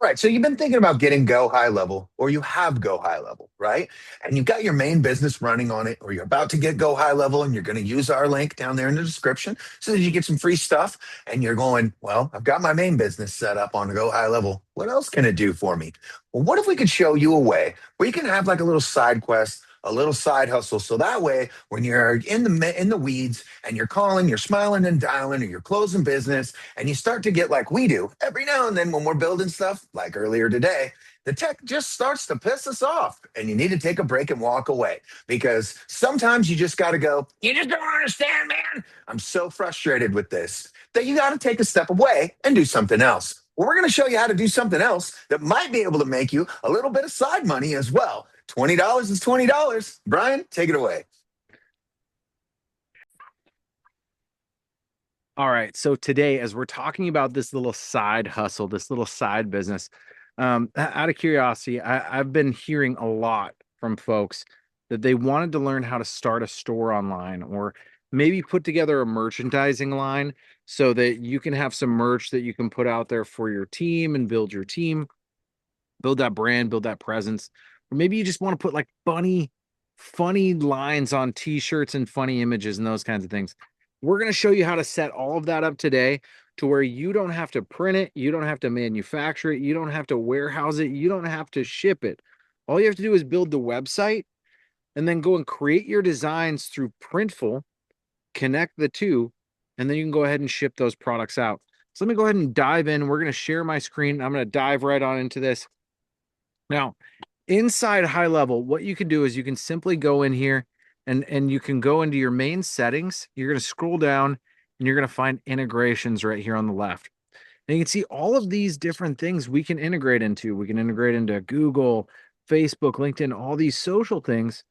Right. So you've been thinking about getting Go High Level, or you have Go High Level, right? And you've got your main business running on it, or you're about to get Go High Level, and you're going to use our link down there in the description so that you get some free stuff. And you're going, well, I've got my main business set up on Go High Level. What else can it do for me? Well, what if we could show you a way where you can have like a little side quest, a little side hustle, so that way when you're in the weeds and you're calling, you're smiling and dialing, or you're closing business, and you start to get like we do every now and then when we're building stuff, like earlier today, the tech just starts to piss us off and you need to take a break and walk away because sometimes you just got to go, you just don't understand, man. I'm so frustrated with this that you got to take a step away and do something else. Well, we're going to show you how to do something else that might be able to make you a little bit of side money as well. $20 is $20. Brian, take it away. All right. So today, as we're talking about this little side hustle, this little side business, out of curiosity, I've been hearing a lot from folks that they wanted to learn how to start a store online or maybe put together a merchandising line so that you can have some merch that you can put out there for your team and build your team, build that brand, build that presence. Or maybe you just want to put like funny lines on t-shirts and funny images and those kinds of things. We're going to show you how to set all of that up today to where you don't have to print it, you don't have to manufacture it, you don't have to warehouse it, you don't have to ship it. All you have to do is build the website and then go and create your designs through Printful, connect the two, and then you can go ahead and ship those products out. So let me go ahead and dive in. We're going to share my screen. I'm going to dive right on into this. Now, inside High Level, what you can do is you can simply go in here and you can go into your main settings. You're going to scroll down and you're going to find integrations right here on the left. And you can see all of these different things we can integrate into. We can integrate into Google, Facebook, LinkedIn, all these social things,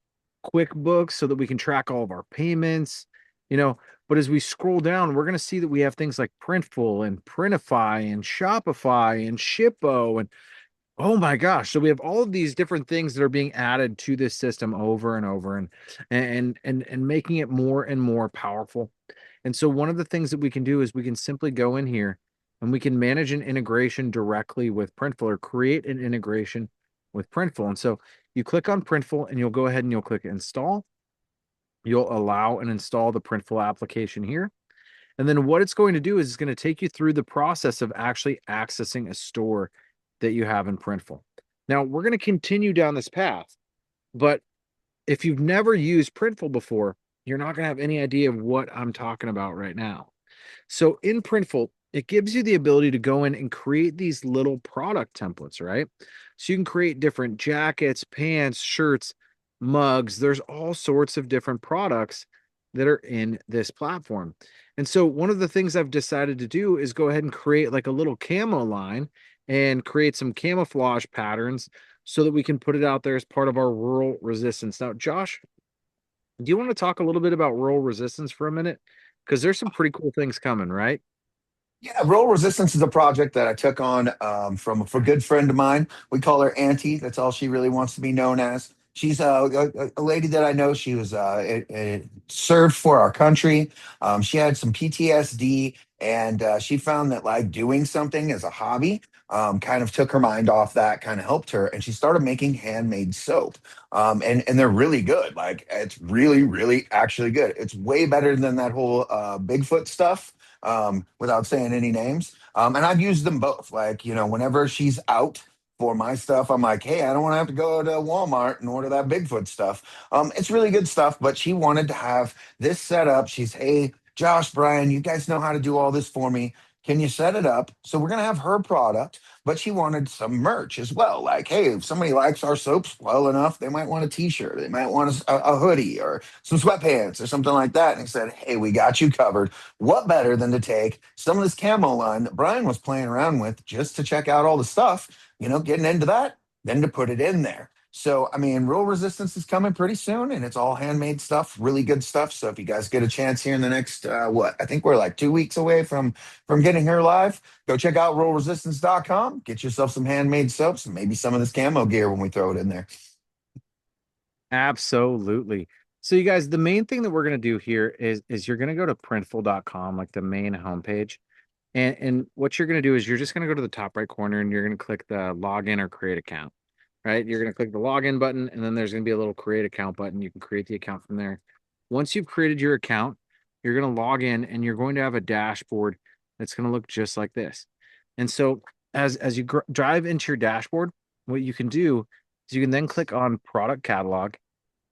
QuickBooks, so that we can track all of our payments, you know. But as we scroll down, we're going to see that we have things like Printful and Printify and Shopify and Shippo and oh my gosh. So we have all of these different things that are being added to this system over and over and making it more and more powerful. And so one of the things that we can do is we can simply go in here and we can manage an integration directly with Printful or create an integration with Printful. And so you click on Printful and you'll go ahead and you'll click install. You'll allow and install the Printful application here. And then what it's going to do is it's going to take you through the process of actually accessing a store that you have in Printful. Now, we're going to continue down this path, but if you've never used Printful before, you're not going to have any idea of what I'm talking about right now. So in Printful, it gives you the ability to go in and create these little product templates, right? So you can create different jackets, pants, shirts, mugs. There's all sorts of different products that are in this platform. And so one of the things I've decided to do is go ahead and create like a little camo line and create some camouflage patterns so that we can put it out there as part of our rural resistance. Now, Josh, do you want to talk a little bit about rural resistance for a minute? Because there's some pretty cool things coming, right? Yeah, Roll Resistance is a project that I took on from a good friend of mine. We call her Auntie. That's all she really wants to be known as. She's a lady that I know. She was served for our country. She had some PTSD, and she found that like doing something as a hobby kind of took her mind off that, kind of helped her, and she started making handmade soap. And they're really good. Like it's really, really actually good. It's way better than that whole Bigfoot stuff without saying any names. And I've used them both. Like, you know, whenever she's out for my stuff, I'm like, hey, I don't want to have to go to Walmart and order that Bigfoot stuff. It's really good stuff, but she wanted to have this set up. She's, hey, Josh, Brian, you guys know how to do all this for me. Can you set it up? So we're going to have her product, but she wanted some merch as well. Like, hey, if somebody likes our soaps well enough, they might want a t-shirt, they might want a hoodie or some sweatpants or something like that. And he said, hey, we got you covered. What better than to take some of this camo line that Brian was playing around with just to check out all the stuff, you know, getting into that, then to put it in there. So, I mean, Real Resistance is coming pretty soon, and it's all handmade stuff, really good stuff. So, if you guys get a chance here in the next, what, I think we're like 2 weeks away from getting her live, go check out rollresistance.com, get yourself some handmade soaps, and maybe some of this camo gear when we throw it in there. Absolutely. So you guys, the main thing that we're going to do here is you're going to go to printful.com, like the main homepage. And what you're going to do is you're just going to go to the top right corner and you're going to click the login or create account, right? You're going to click the login button and then there's going to be a little create account button. You can create the account from there. Once you've created your account, you're going to log in and you're going to have a dashboard that's going to look just like this. And so as you drive into your dashboard, what you can do is you can then click on product catalog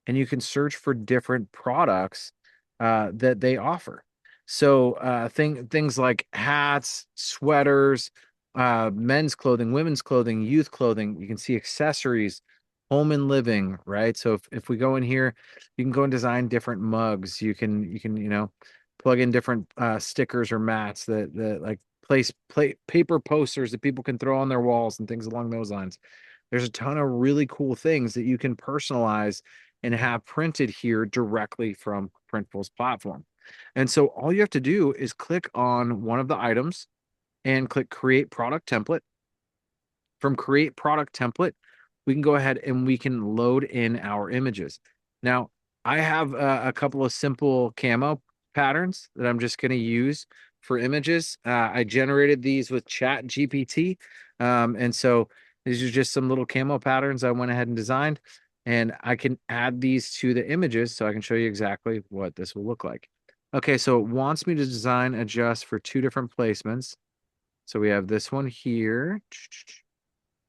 and you can search for different products that they offer. So things like hats, sweaters, men's clothing, women's clothing, youth clothing. You can see accessories, home and living, right? So if we go in here, you can go and design different mugs. You can plug in different stickers or mats that like paper posters that people can throw on their walls and things along those lines. There's a ton of really cool things that you can personalize and have printed here directly from Printful's platform. And so all you have to do is click on one of the items and click create product template. From create product template, we can go ahead and we can load in our images. Now, I have a couple of simple camo patterns that I'm just going to use for images. I generated these with Chat GPT. And so these are just some little camo patterns I went ahead and designed. And I can add these to the images so I can show you exactly what this will look like. Okay, so it wants me to design adjust for two different placements. So we have this one here.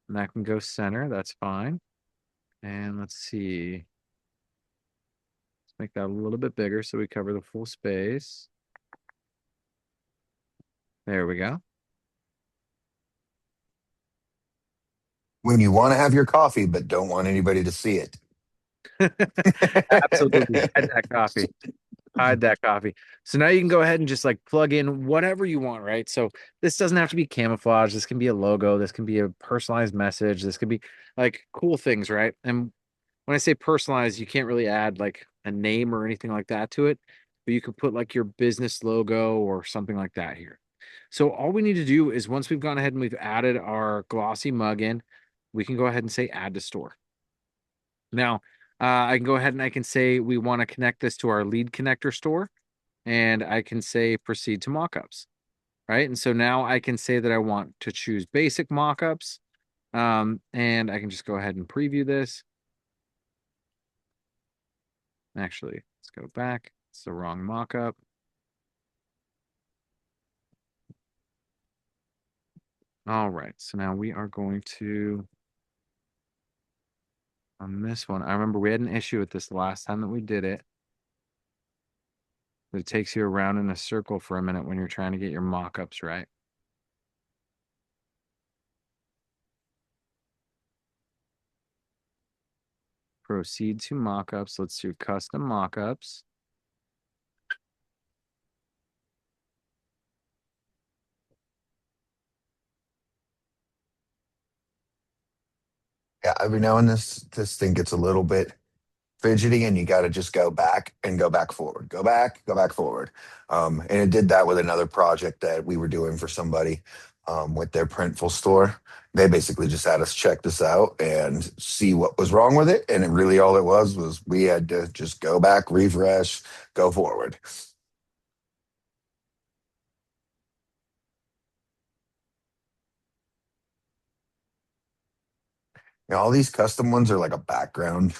And that can go center. That's fine. And let's see. Let's make that a little bit bigger so we cover the full space. There we go. When you want to have your coffee, but don't want anybody to see it. Absolutely. Hide that coffee. Hide that coffee. So now you can go ahead and just like plug in whatever you want, right? So this doesn't have to be camouflage. This can be a logo. This can be a personalized message. This could be like cool things, right? And when I say personalized, you can't really add like a name or anything like that to it, but you could put like your business logo or something like that here. So all we need to do is once we've gone ahead and we've added our glossy mug in, we can go ahead and say add to store. Now, I can go ahead and I can say we want to connect this to our lead connector store, and I can say proceed to mockups, right? And so now I can say that I want to choose basic mockups, and I can just go ahead and preview this. Actually, let's go back. It's the wrong mockup. All right, so now we are going to on this one. I remember we had an issue with this the last time that we did it. It takes you around in a circle for a minute when you're trying to get your mockups right. Proceed to mockups. Let's do custom mockups. Yeah, every now and this thing gets a little bit fidgety, and you got to just go back and go back forward, go back forward. And it did that with another project that we were doing for somebody with their Printful store. They basically just had us check this out and see what was wrong with it, and it really all it was we had to just go back, refresh, go forward. You know, all these custom ones are like a background.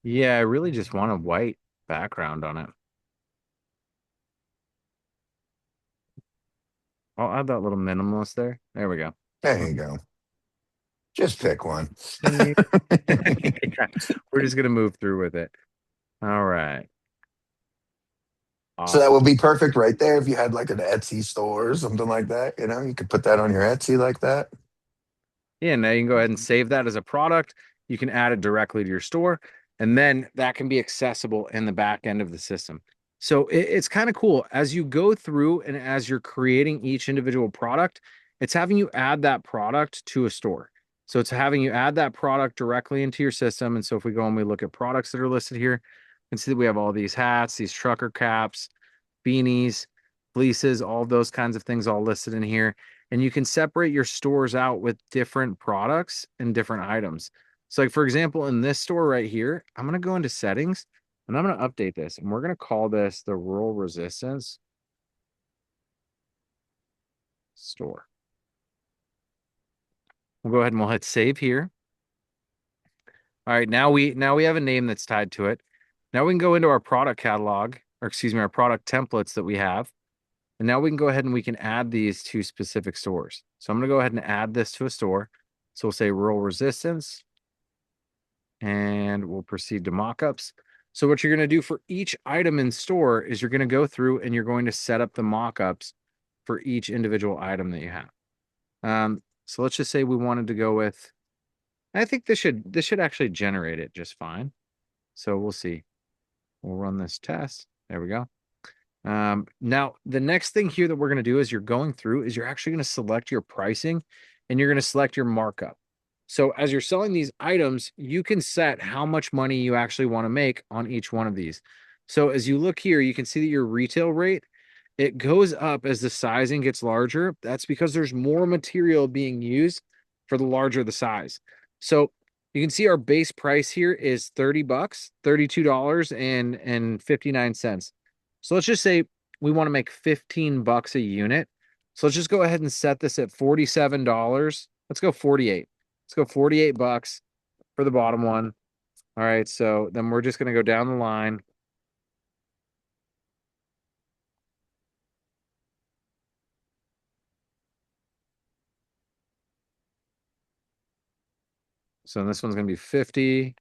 Yeah, I really just want a white background on it. I'll add that little minimalist there. There we go. There you go. Just pick one. Continue. Yeah, we're just gonna move through with it. All right. So that Awesome. would be perfect right there if you had like an Etsy store or something like that. You know, you could put that on your Etsy like that. Yeah, now you can go ahead and save that as a product. You can add it directly to your store, and then that can be accessible in the back end of the system. So it's kind of cool as you go through and as you're creating each individual product, it's having you add that product to a store. So it's having you add that product directly into your system. And so if we go and we look at products that are listed here, you can see that we have all these hats, these trucker caps, beanies, fleeces, all those kinds of things all listed in here. And you can separate your stores out with different products and different items. So, like for example, in this store right here, I'm going to go into settings and I'm going to update this. And we're going to call this the rural resistance. store. We'll go ahead and we'll hit save here. All right, now we have a name that's tied to it. Now we can go into our product catalog, or excuse me, our product templates that we have. And now we can go ahead and we can add these to specific stores. So I'm going to go ahead and add this to a store. So we'll say rural resistance, and we'll proceed to mockups. So what you're going to do for each item in store is you're going to go through and you're going to set up the mockups for each individual item that you have. So let's just say we wanted to go with, I think this should actually generate it just fine. So we'll see. We'll run this test. There we go. Now the next thing here that we're going to do is you're going through is you're actually going to select your pricing and you're going to select your markup. So as you're selling these items, you can set how much money you actually want to make on each one of these. So as you look here, you can see that your retail rate, it goes up as the sizing gets larger. That's because there's more material being used for the larger the size. So you can see our base price here is 30 bucks, $32.59. So let's just say we want to make 15 bucks a unit. So let's just go ahead and set this at $47. Let's go 48. Let's go 48 bucks for the bottom one. All right, so then we're just going to go down the line. So this one's going to be 50.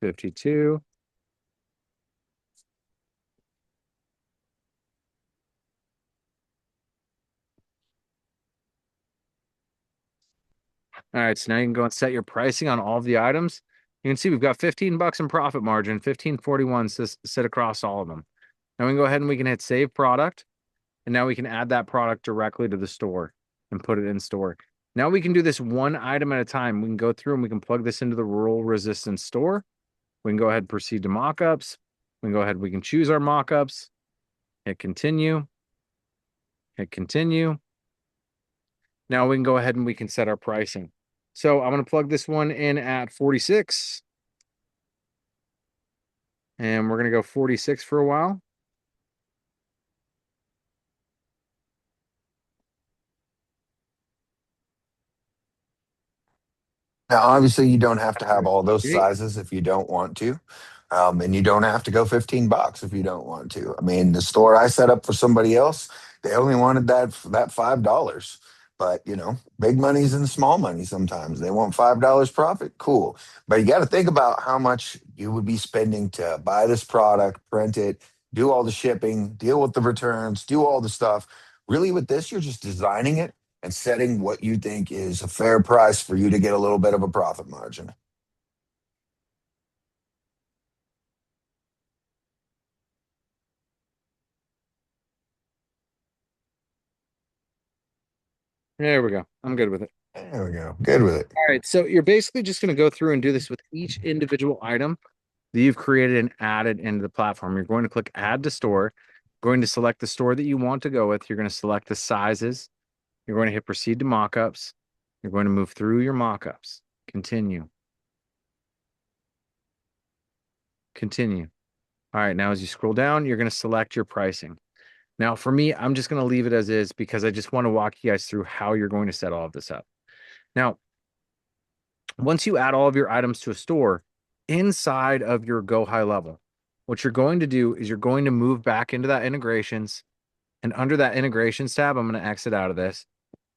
$52. All right, so now you can go and set your pricing on all of the items. You can see we've got 15 bucks in profit margin, 1541 set across all of them. Now we can go ahead and we can hit save product. And now we can add that product directly to the store and put it in store. Now we can do this one item at a time. We can go through and we can plug this into the rural resistance store. We can go ahead and proceed to mockups. We can go ahead, we can choose our mockups, hit continue, hit continue. Now we can go ahead and we can set our pricing. So I'm going to plug this one in at 46. And we're going to go 46 for a while. Now, obviously, you don't have to have all those Okay. sizes if you don't want to. And you don't have to go 15 bucks if you don't want to. I mean, the store I set up for somebody else, they only wanted that $5. But big money's in small money sometimes. They want $5 profit. Cool. But you got to think about how much you would be spending to buy this product, print it, do all the shipping, deal with the returns, do all the stuff. Really, with this, you're just designing it and setting what you think is a fair price for you to get a little bit of a profit margin. There we go. I'm good with it. There we go. Good with it. All right. So you're basically just going to go through and do this with each individual item that you've created and added into the platform. You're going to click add to store, going to select the store that you want to go with. You're going to select the sizes. You're going to hit proceed to mockups. You're going to move through your mockups. Continue. Continue. All right. Now, as you scroll down, you're going to select your pricing. Now, for me, I'm just going to leave it as is because I just want to walk you guys through how you're going to set all of this up. Now, once you add all of your items to a store, inside of your GoHighLevel, what you're going to do is you're going to move back into that integrations. And under that integrations tab, I'm going to exit out of this.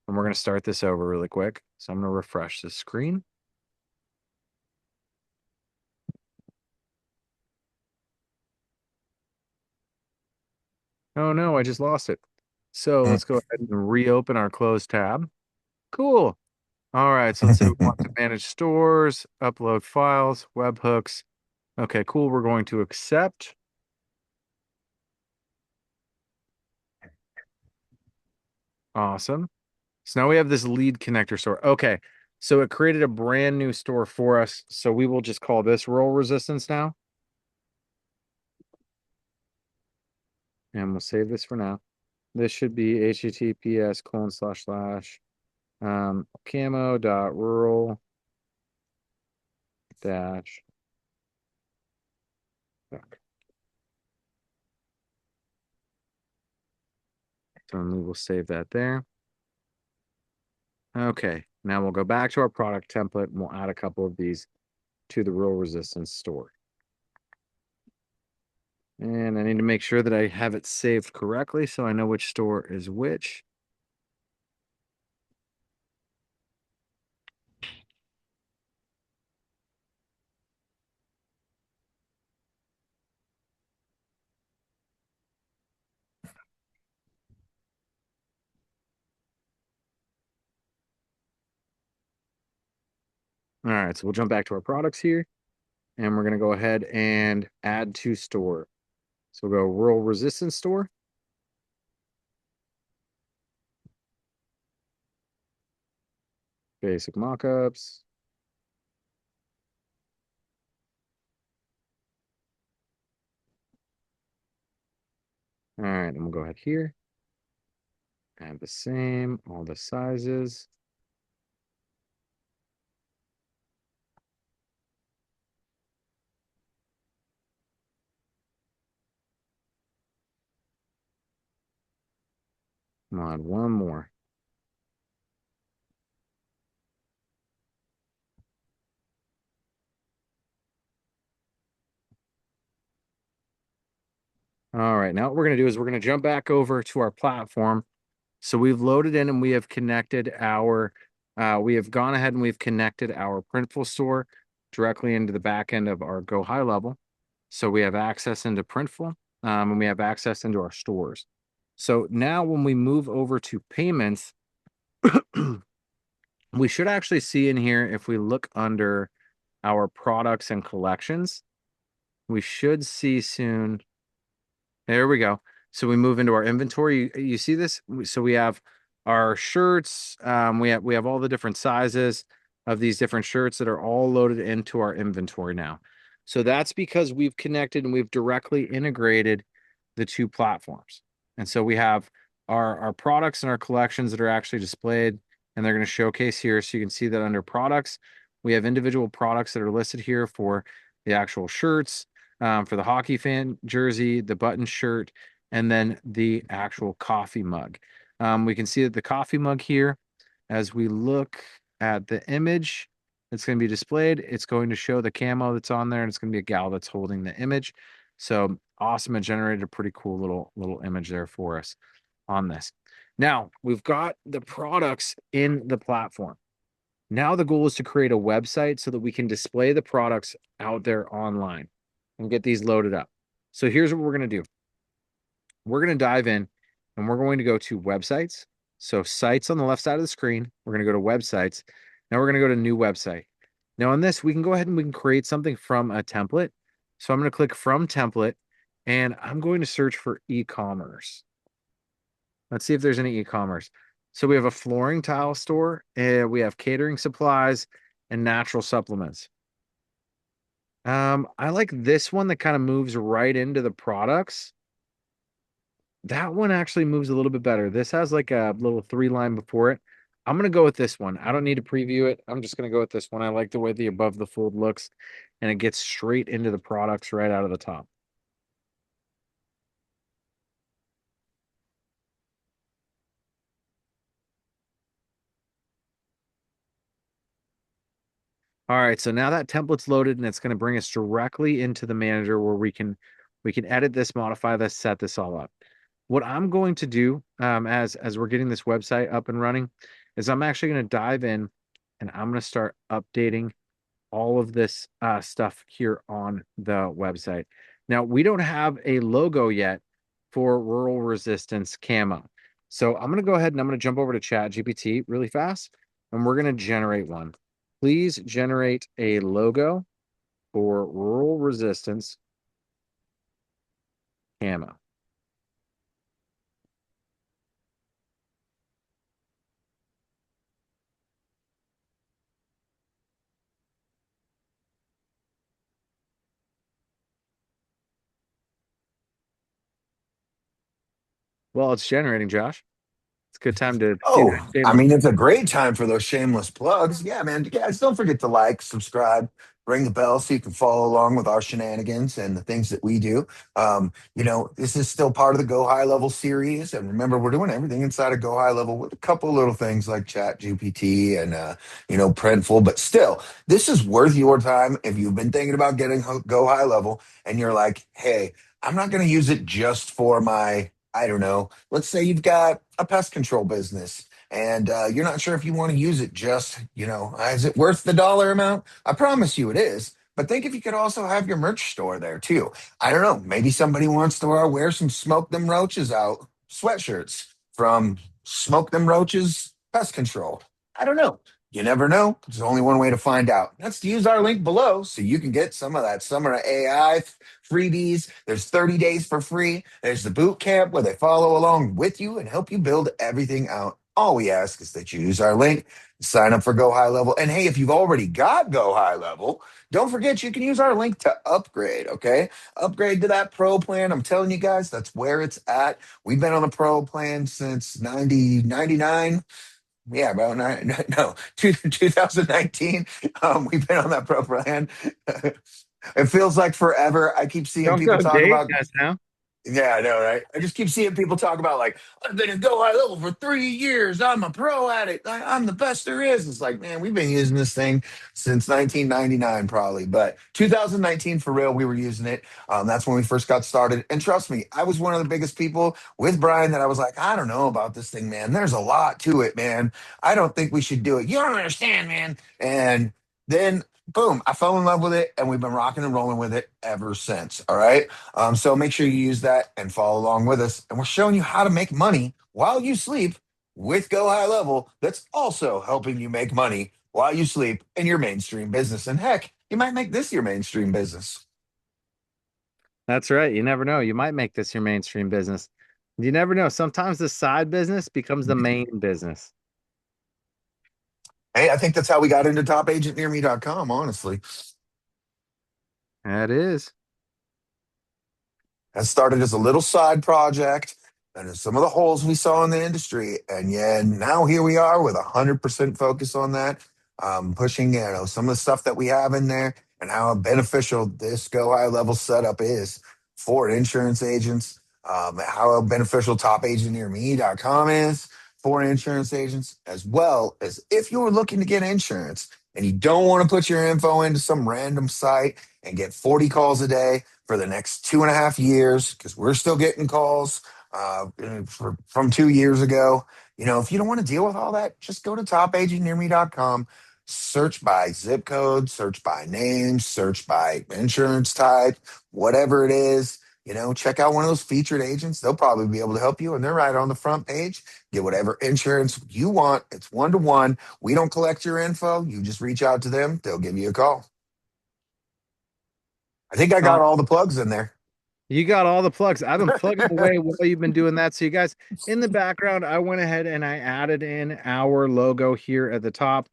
And we're going to start this over really quick. So I'm going to refresh the screen. Oh no, I just lost it. So let's go ahead and reopen our closed tab. Cool. All right. So let's say we want to manage stores, upload files, webhooks. Okay, cool. We're going to accept. Awesome. So now we have this lead connector store. Okay. So it created a brand new store for us. So we will just call this roll resistance now. And we'll save this for now. This should be https:// camo.rural dash. So we will save that there. Okay, now we'll go back to our product template and we'll add a couple of these to the roll resistance store. And I need to make sure that I have it saved correctly so I know which store is which. All right, so we'll jump back to our products here and we're going to go ahead and add to store. So we'll go roll resistance store. Basic mockups. All right, and we'll go ahead here. Add the same, all the sizes. Come on, one more. All right, now what we're going to do is we're going to jump back over to our platform. So we've loaded in and we have connected our, we have gone ahead and we've connected our Printful store directly into the back end of our GoHighLevel. So we have access into Printful and we have access into our stores. So now when we move over to payments, we should actually see in here, if we look under our products and collections, we should see soon. There we go. So we move into our inventory. You see this? So we have our shirts. We have all the different sizes of these different shirts that are all loaded into our inventory now. So that's because we've connected and we've directly integrated the two platforms. And so we have our products and our collections that are actually displayed, and they're going to showcase here. So you can see that under products, we have individual products that are listed here for the actual shirts, for the hockey fan jersey, the button shirt, and then the actual coffee mug. We can see that the coffee mug here, as we look at the image that's going to be displayed, it's going to show the camo that's on there, and it's going to be a gal that's holding the image. So awesome. It generated a pretty cool little image there for us on this. Now we've got the products in the platform. Now the goal is to create a website so that we can display the products out there online and get these loaded up. So here's what we're going to do. We're going to dive in and we're going to go to websites. So sites on the left side of the screen, we're going to go to websites. Now we're going to go to new website. Now on this, we can go ahead and we can create something from a template. So I'm going to click from template and I'm going to search for e-commerce. Let's see if there's any e-commerce. So we have a flooring tile store, and we have catering supplies and natural supplements. I like this one that kind of moves right into the products. That one actually moves a little bit better. This has like a little 3-line before it. I'm gonna go with this one. I don't need to preview it. I'm just gonna go with this one. I like the way the above the fold looks, and it gets straight into the products right out of the top. All right, so now that template's loaded and it's going to bring us directly into the manager where we can edit this, modify this, set this all up. What I'm going to do as we're getting this website up and running is I'm actually going to dive in and I'm going to start updating all of this stuff here on the website. Now, we don't have a logo yet for Rural Resistance Camo. So I'm going to go ahead and I'm going to jump over to ChatGPT really fast and we're going to generate one. Please generate a logo for Rural Resistance Camo. Well, it's generating, Josh. It's a good time to do Oh, that I shameless. mean, it's a great time for those shameless plugs. Yeah, man. Guys, don't forget to like, subscribe, ring the bell so you can follow along with our shenanigans and the things that we do. This is still part of the Go High Level series. And remember, we're doing everything inside of Go High Level with a couple little things like Chat GPT and, Printful. But still, this is worth your time if you've been thinking about getting Go High Level and you're like, hey, I'm not going to use it just for my, I don't know, let's say you've got a pest control business and you're not sure if you want to use it just, is it worth the dollar amount? I promise you it is. But think if you could also have your merch store there too. I don't know. Maybe somebody wants to wear some Smoke Them Roaches Out sweatshirts from Smoke Them Roaches Pest Control. I don't know. You never know. There's only one way to find out. That's to use our link below so you can get some of that summer AI freebies. There's 30 days for free. There's the boot camp where they follow along with you and help you build everything out. All we ask is that you use our link, sign up for Go High Level. And hey, if you've already got Go High Level, don't forget you can use our link to upgrade, okay? Upgrade to that pro plan. I'm telling you guys, that's where it's at. We've been on the pro plan since 99. Yeah, about nine, no, 2019. We've been on that pro plan. It feels like forever. I keep seeing Don't people go talk date about, us now. yeah, I know, right? I just keep seeing people talk about like, I've been at Go High Level for 3 years. I'm a pro at it. I'm the best there is. It's like, man, we've been using this thing since 1999, probably, but 2019 for real, we were using it. That's when we first got started. And trust me, I was one of the biggest people with Brian that I was like, I don't know about this thing, man. There's a lot to it, man. I don't think we should do it. You don't understand, man. And then boom, I fell in love with it, and we've been rocking and rolling with it ever since. All right. So make sure you use that and follow along with us. And we're showing you how to make money while you sleep with Go High Level. That's also helping you make money while you sleep in your mainstream business. And heck, you might make this your mainstream business. That's right. You never know. You might make this your mainstream business. You never know. Sometimes the side business becomes the main business. Hey, I think that's how we got into topagentnearme.com, honestly. That is. That started as a little side project and some of the holes we saw in the industry. And yeah, now here we are with 100% focus on that, pushing, some of the stuff that we have in there and how beneficial this Go High Level setup is for insurance agents, how beneficial topagentnearme.com is for insurance agents, as well as if you're looking to get insurance and you don't want to put your info into some random site and get 40 calls a day for the next 2.5 years because we're still getting calls from 2 years ago. If you don't want to deal with all that, just go to topagentnearme.com, search by zip code, search by name, search by insurance type, whatever it is. Check out one of those featured agents. They'll probably be able to help you, and they're right on the front page. Get whatever insurance you want. It's 1-to-1. We don't collect your info. You just reach out to them. They'll give you a call. I think I got all the plugs in there. You got all the plugs. I've been plugging away while you've been doing that. So you guys in the background, I went ahead and I added in our logo here at the top.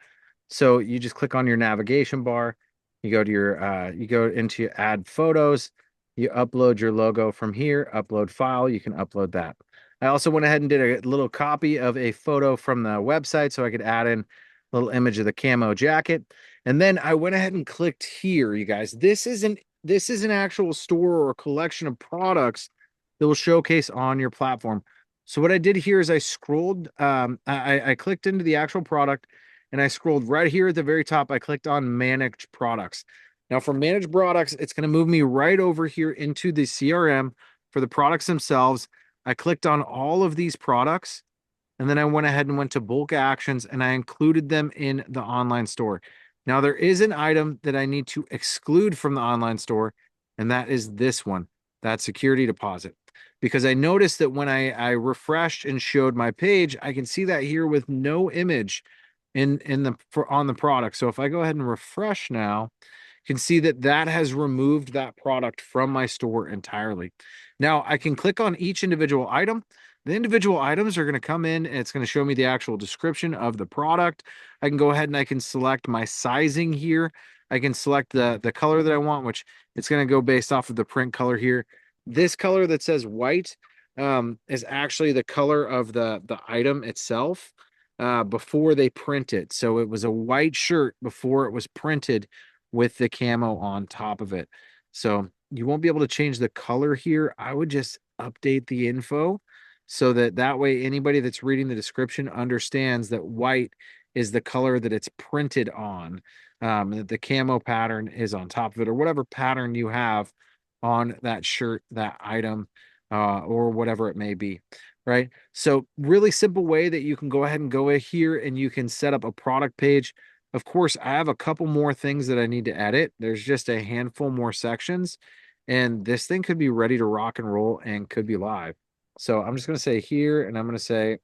So you just click on your navigation bar, you go to you go into add photos, you upload your logo from here, upload file, you can upload that. I also went ahead and did a little copy of a photo from the website so I could add in a little image of the camo jacket. And then I went ahead and clicked here, you guys. This is an actual store or a collection of products that will showcase on your platform. So what I did here is I scrolled, I clicked into the actual product and I scrolled right here at the very top. I clicked on managed products. Now for managed products, it's going to move me right over here into the CRM for the products themselves. I clicked on all of these products and then I went ahead and went to bulk actions and I included them in the online store. Now, there is an item that I need to exclude from the online store, and that is this one, that security deposit. Because I noticed that when I refreshed and showed my page, I can see that here with no image on the product. So if I go ahead and refresh now, you can see that that has removed that product from my store entirely. Now I can click on each individual item. The individual items are going to come in and it's going to show me the actual description of the product. I can go ahead and I can select my sizing here. I can select the color that I want, which it's going to go based off of the print color here. This color that says white, is actually the color of the item itself before they print it. So it was a white shirt before it was printed with the camo on top of it. So you won't be able to change the color here. I would just update the info so that that way anybody that's reading the description understands that white is the color that it's printed on. That the camo pattern is on top of it, or whatever pattern you have on that shirt, that item, or whatever it may be. Right. So, really simple way that you can go ahead and go in here and you can set up a product page. Of course, I have a couple more things that I need to edit. There's just a handful more sections, and this thing could be ready to rock and roll and could be live. So, I'm just going to say here, and I'm going to say,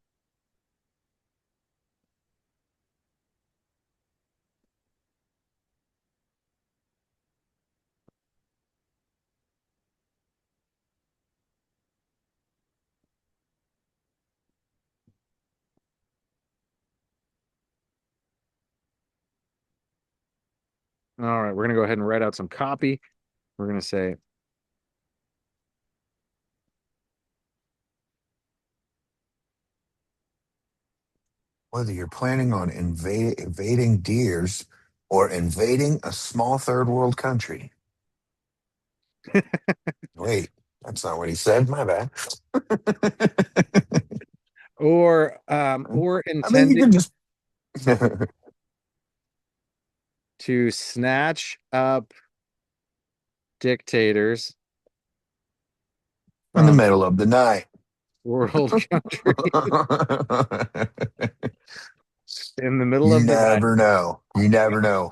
all right, we're going to go ahead and write out some copy. We're going to say, Whether you're planning on invading deers or invading a small third world country. Wait, that's not what he said. My bad. or I mean, you intending can just to snatch up dictators in the from middle of the night. world country in the middle You of the night. never know. You never know.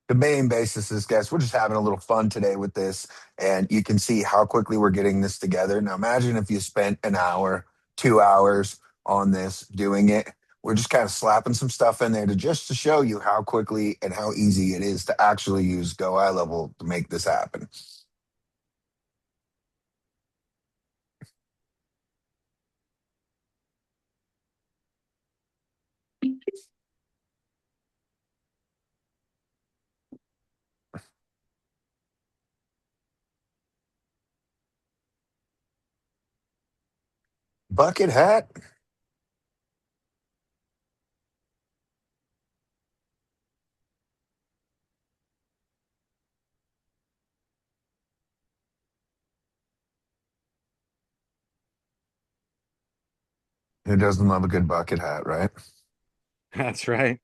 The main basis is, guys, we're just having a little fun today with this, and you can see how quickly we're getting this together. Now, imagine if you spent an hour, 2 hours on this doing it. We're just kind of slapping some stuff in there to just to show you how quickly and how easy it is to actually use Go Eye Level to make this happen. Bucket hat. Who doesn't love a good bucket hat, right? That's right.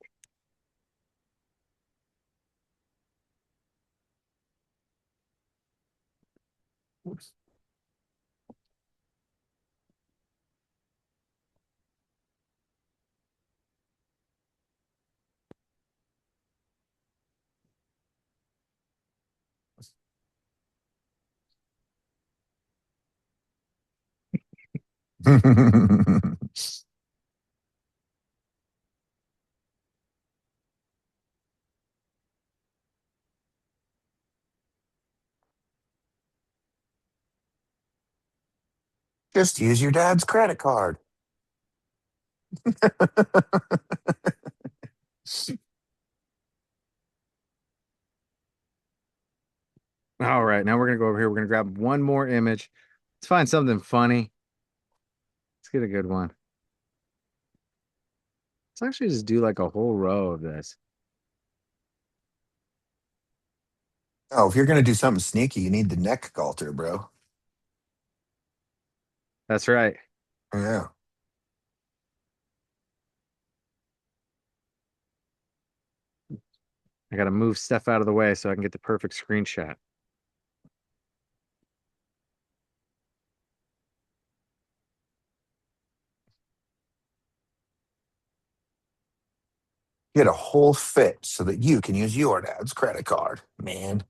Just use your dad's credit card. All right, now we're gonna go over here. We're gonna grab one more image. Let's find something funny. Let's get a good one. Let's actually just do like a whole row of this. Oh, if you're gonna do something sneaky, you need the neck halter, bro. That's right. Yeah. I gotta move stuff out of the way so I can get the perfect screenshot. Get a whole fit so that you can use your dad's credit card, man.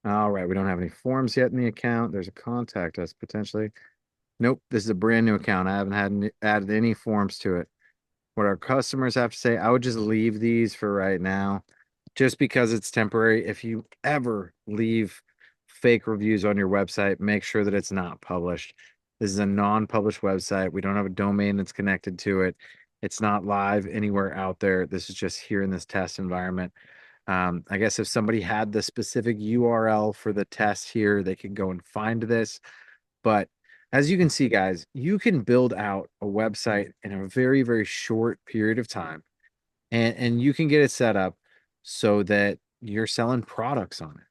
All right, we don't have any forms yet in the account. There's a contact us potentially. Nope, this is a brand new account. I haven't added any forms to it. what our customers have to say. I would just leave these for right now, just because it's temporary. If you ever leave fake reviews on your website, make sure that it's not published. This is a non-published website. We don't have a domain that's connected to it. It's not live anywhere out there. This is just here in this test environment. I guess if somebody had the specific URL for the test here, they could go and find this. But as you can see, guys, you can build out a website in a very, very short period of time, and you can get it set up so that you're selling products on it.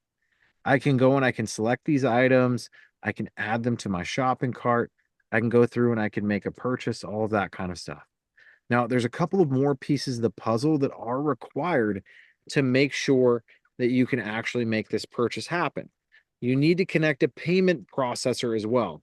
I can go and I can select these items, I can add them to my shopping cart, I can go through and I can make a purchase, all of that kind of stuff. Now, there's a couple of more pieces of the puzzle that are required to make sure that you can actually make this purchase happen. You need to connect a payment processor as well.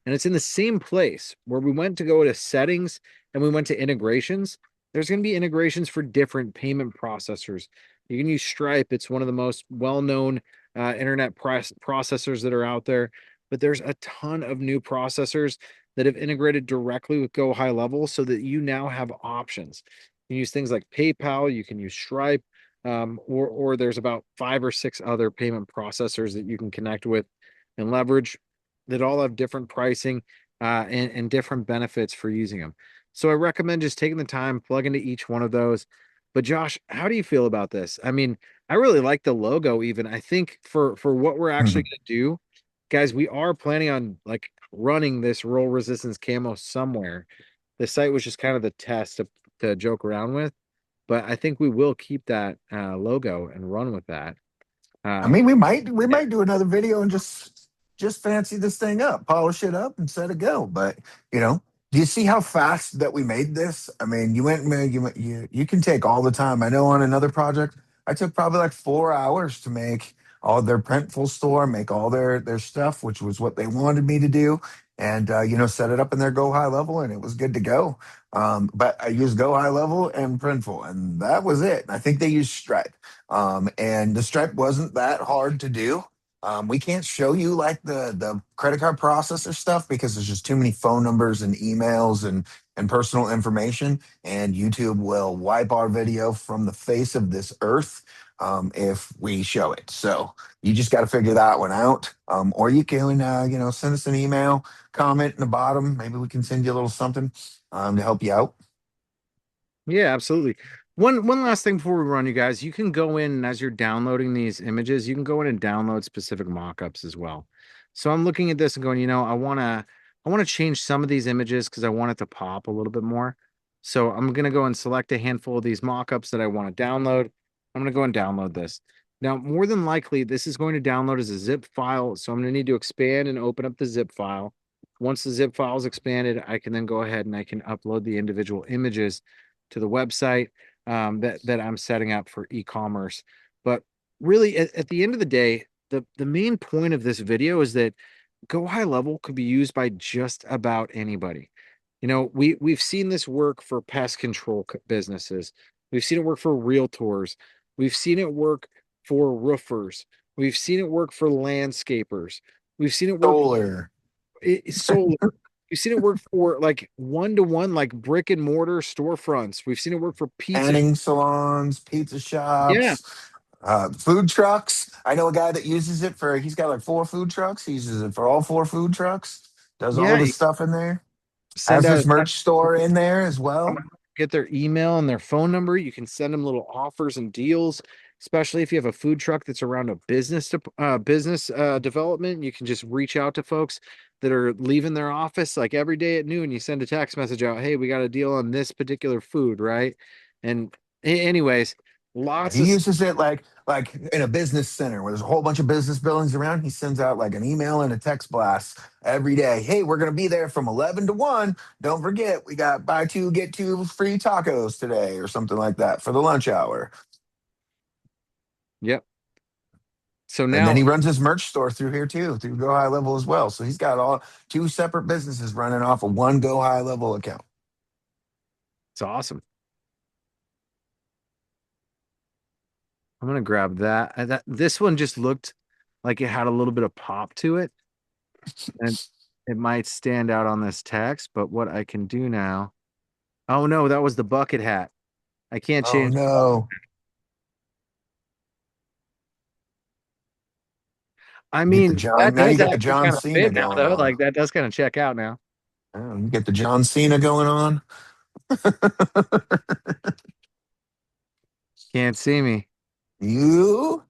And it's in the same place where we went to go to settings and we went to integrations. There's going to be integrations for different payment processors. You can use Stripe, it's one of the most well known internet processors that are out there. But there's a ton of new processors that have integrated directly with GoHighLevel so that you now have options. You can use things like PayPal, you can use Stripe, or there's about 5 or 6 other payment processors that you can connect with and leverage that all have different pricing and different benefits for using them. So I recommend just taking the time, plug into each one of those. But Josh, how do you feel about this? I mean, I really like the logo even. I think for what we're actually going to do, guys, we are planning on like running this roll resistance camo somewhere. The site was just kind of the test to joke around with, but I think we will keep that logo and run with that. I Um, mean, we yeah, might do another video and just fancy this thing up, polish it up, and set it go. But you know, do you see how fast that we made this? I mean, you went and you can take all the time. I know on another project, I took probably like 4 hours to make all their Printful store, make all their stuff, which was what they wanted me to do, and set it up in their Go High Level, and it was good to go. But I used Go High Level and Printful, and that was it. I think they used Stripe. And the stripe wasn't that hard to do. We can't show you like the credit card processor stuff because there's just too many phone numbers and emails and personal information. And YouTube will wipe our video from the face of this earth if we show it. So you just got to figure that one out. Or you can send us an email, comment in the bottom. Maybe we can send you a little something to help you out. yeah, absolutely. One last thing before we run, you guys, you can go in and as you're downloading these images, you can go in and download specific mockups as well. So I'm looking at this and going, I want to change some of these images because I want it to pop a little bit more. So I'm gonna go and select a handful of these mockups that I want to download. I'm gonna go and download this. Now, more than likely, this is going to download as a zip file. So I'm gonna need to expand and open up the zip file. Once the zip file is expanded, I can then go ahead and I can upload the individual images to the website that I'm setting up for e-commerce. But really, at the end of the day, the main point of this video is that Go High Level could be used by just about anybody. We've seen this work for pest control businesses. We've seen it work for realtors. We've seen it work for roofers. We've seen it work for landscapers. We've seen it work Solar. solar. We've seen it work for like one-to-one, like brick and mortar storefronts. We've seen it work for pizza. Tanning salons, pizza Yeah, shops, food trucks. I know a guy that uses it for, he's got like 4 food trucks. He uses it for all 4 food trucks, does all yeah. the You stuff in there, send has out his a merch store in there as I'm well. gonna get their email and their phone number. You can send them little offers and deals, especially if you have a food truck that's around a business development. You can just reach out to folks that are leaving their office like every day at noon. You send a text message out, "Hey, we got a deal on this particular food, right?" And anyways, lots He of uses it like in a business center where there's a whole bunch of business buildings around. He sends out like an email and a text blast every day. Hey, we're gonna be there from 11 to 1. Don't forget, we got buy two get two free tacos today or something like that for the lunch hour. yep. So And then now he runs his merch store through here too, through Go High Level as well. So he's got all 2 separate businesses running off of one Go High Level account. it's awesome. I'm gonna grab that. That this one just looked like it had a little bit of pop to it, and it might stand out on this text. But what I can do now Oh no, that was the bucket hat. I can't Oh change the bucket. no. I You get the mean, John. that Now you does got the actually John kind of Cena fit now, going though. on. Like that does kind of check out now. Oh, you get the John Cena going on. Can't see me. You.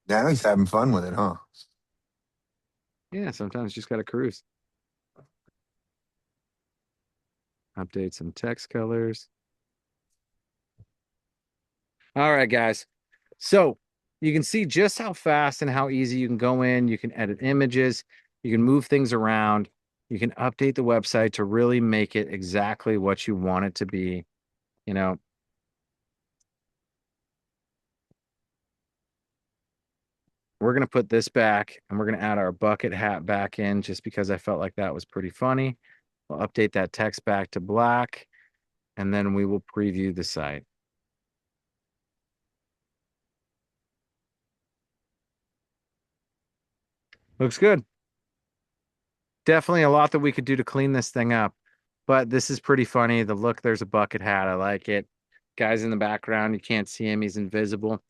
Now he's having fun with it, huh? Yeah, sometimes you just gotta cruise. Update some text colors. All right, guys. So you can see just how fast and how easy you can go in. You can edit images, you can move things around, you can update the website to really make it exactly what you want it to be. You know, we're gonna put this back and we're gonna add our bucket hat back in just because I felt like that was pretty funny. We'll update that text back to black and then we will preview the site. Looks good. Definitely a lot that we could do to clean this thing up, but this is pretty funny. The look, there's a bucket hat. I like it. Guy's in the background. You can't see him. He's invisible.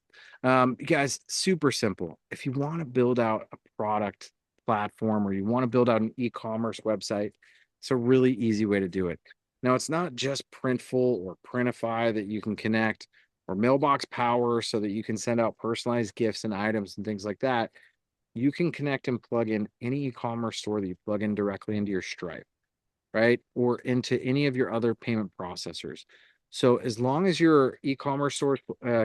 You guys, super simple. If you want to build out a product platform or you want to build out an e-commerce website, it's a really easy way to do it. Now, it's not just Printful or Printify that you can connect or Mailbox Power so that you can send out personalized gifts and items and things like that. You can connect and plug in any e-commerce store that you plug in directly into your Stripe, right? Or into any of your other payment processors. So as long as your e-commerce store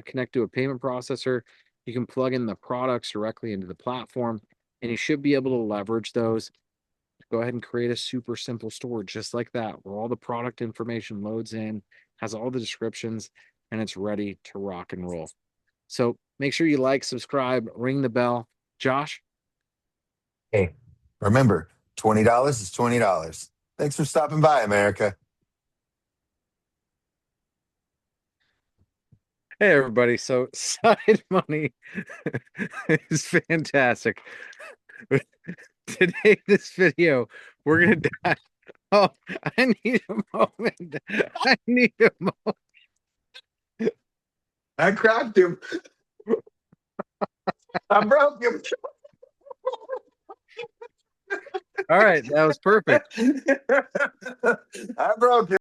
connect to a payment processor, you can plug in the products directly into the platform, and you should be able to leverage those. Go ahead and create a super simple store just like that, where all the product information loads in, has all the descriptions, and it's ready to rock and roll. So make sure you like, subscribe, ring the bell. Josh? Hey, remember, $20 is $20. Thanks for stopping by, America. Hey everybody. So side money is fantastic. Today, this video, we're gonna die. Oh, I need a moment. I need a moment. I cracked him. I broke him. All right, that was perfect. I broke him.